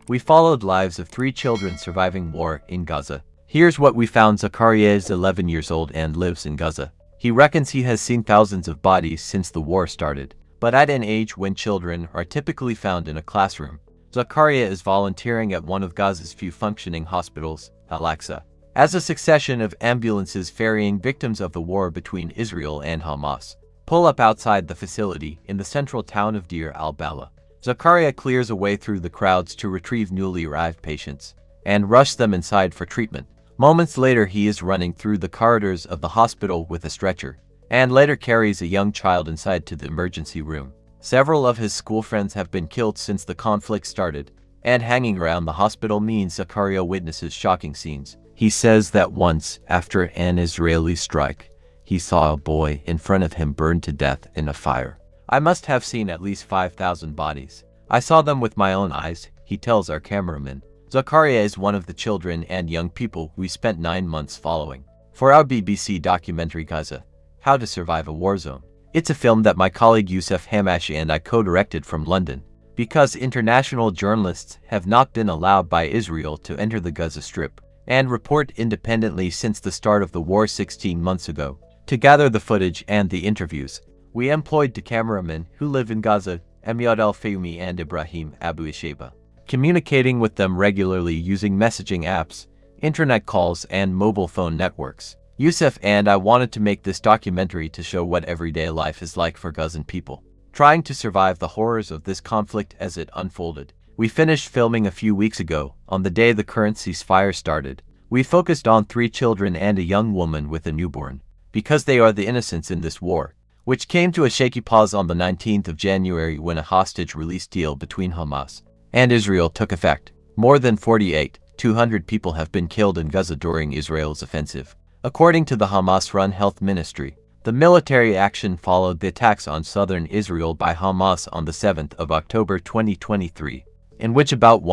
We followed lives of 3 children surviving war in Gaza. Here's what we found. Zakaria is 11 years old and lives in Gaza. He reckons he has seen thousands of bodies since the war started, but at an age when children are typically found in a classroom. Zakaria is volunteering at one of Gaza's few functioning hospitals, al-Aqsa, as a succession of ambulances ferrying victims of the war between Israel and Hamas pull up outside the facility in the central town of Deir al-Balah. Zakaria clears a way through the crowds to retrieve newly arrived patients and rush them inside for treatment. Moments later, he is running through the corridors of the hospital with a stretcher, and later carries a young child inside to the emergency room. Several of his school friends have been killed since the conflict started, and hanging around the hospital means Zakaria witnesses shocking scenes. He says that once, after an Israeli strike, he saw a boy in front of him burned to death in a fire. I must have seen at least 5,000 bodies. I saw them with my own eyes, he tells our cameraman. Zakaria is one of the children and young people we spent 9 months following for our BBC documentary Gaza, How to Survive a War Zone. It's a film that my colleague Youssef Hamashi and I co-directed from London, because international journalists have not been allowed by Israel to enter the Gaza Strip and report independently since the start of the war 16 months ago. To gather the footage and the interviews, we employed 2 cameramen who live in Gaza, Amyad Al-Fayumi and Ibrahim Abu Isheba, communicating with them regularly using messaging apps, internet calls, and mobile phone networks. Youssef and I wanted to make this documentary to show what everyday life is like for Gazan people, trying to survive the horrors of this conflict as it unfolded. We finished filming a few weeks ago, on the day the current ceasefire started. We focused on 3 children and a young woman with a newborn, because they are the innocents in this war, which came to a shaky pause on the 19th of January when a hostage release deal between Hamas and Israel took effect. More than 200 people have been killed in Gaza during Israel's offensive. According to the Hamas-run health ministry, the military action followed the attacks on southern Israel by Hamas on the 7th of October 2023, in which about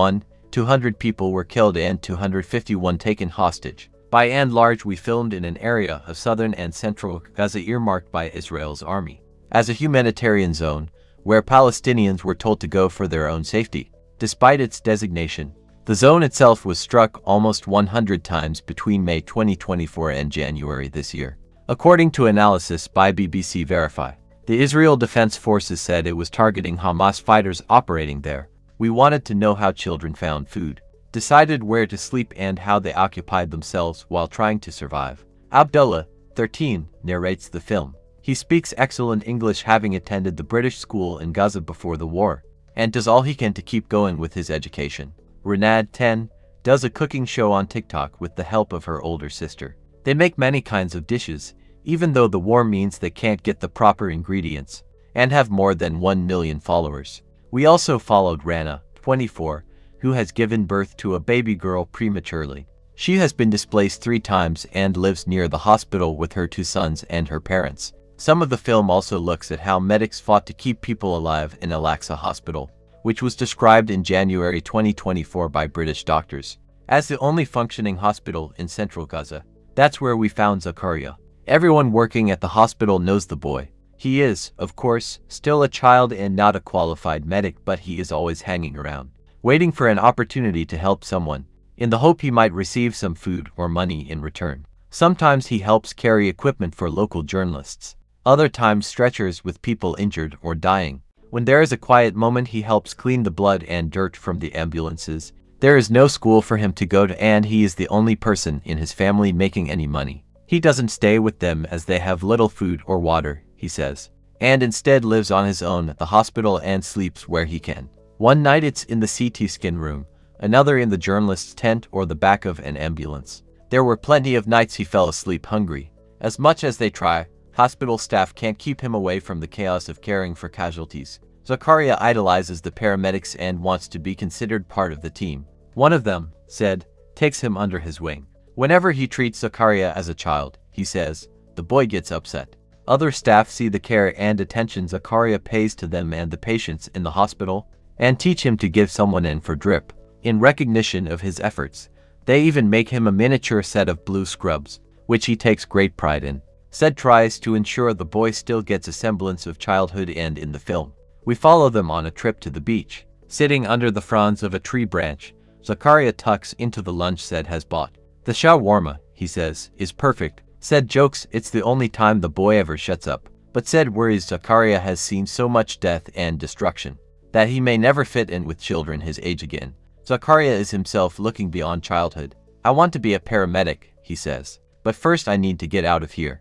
200 people were killed and 251 taken hostage. By and large, we filmed in an area of southern and central Gaza earmarked by Israel's army as a humanitarian zone, where Palestinians were told to go for their own safety. Despite its designation, the zone itself was struck almost 100 times between May 2024 and January this year. According to analysis by BBC Verify, the Israel Defense Forces said it was targeting Hamas fighters operating there. We wanted to know how children found food, decided where to sleep, and how they occupied themselves while trying to survive. Abdullah, 13, narrates the film. He speaks excellent English, having attended the British school in Gaza before the war, and does all he can to keep going with his education. Renad, 10, does a cooking show on TikTok with the help of her older sister. They make many kinds of dishes, even though the war means they can't get the proper ingredients, and have more than 1 million followers. We also followed Rana, 24, who has given birth to a baby girl prematurely. She has been displaced 3 times and lives near the hospital with her 2 sons and her parents. Some of the film also looks at how medics fought to keep people alive in al-Aqsa hospital, which was described in January 2024 by British doctors as the only functioning hospital in central Gaza. That's where we found Zakaria. Everyone working at the hospital knows the boy. He is, of course, still a child and not a qualified medic, but he is always hanging around, waiting for an opportunity to help someone, in the hope he might receive some food or money in return. Sometimes he helps carry equipment for local journalists, other times stretchers with people injured or dying. When there is a quiet moment, he helps clean the blood and dirt from the ambulances. There is no school for him to go to, and he is the only person in his family making any money. He doesn't stay with them as they have little food or water, he says, and instead lives on his own at the hospital and sleeps where he can. One night it's in the CT scan room, another in the journalist's tent or the back of an ambulance. There were plenty of nights he fell asleep hungry. As much as they try, hospital staff can't keep him away from the chaos of caring for casualties. Zakaria idolizes the paramedics and wants to be considered part of the team. One of them, said, takes him under his wing. Whenever he treats Zakaria as a child, he says, the boy gets upset. Other staff see the care and attention Zakaria pays to them and the patients in the hospital, and teach him to give someone in for drip. In recognition of his efforts, they even make him a miniature set of blue scrubs, which he takes great pride in. Said tries to ensure the boy still gets a semblance of childhood, and in the film, we follow them on a trip to the beach. Sitting under the fronds of a tree branch, Zakaria tucks into the lunch Said has bought. The shawarma, he says, is perfect. Said jokes it's the only time the boy ever shuts up. But Said worries Zakaria has seen so much death and destruction that he may never fit in with children his age again. Zakaria is himself looking beyond childhood. I want to be a paramedic, he says. But first I need to get out of here.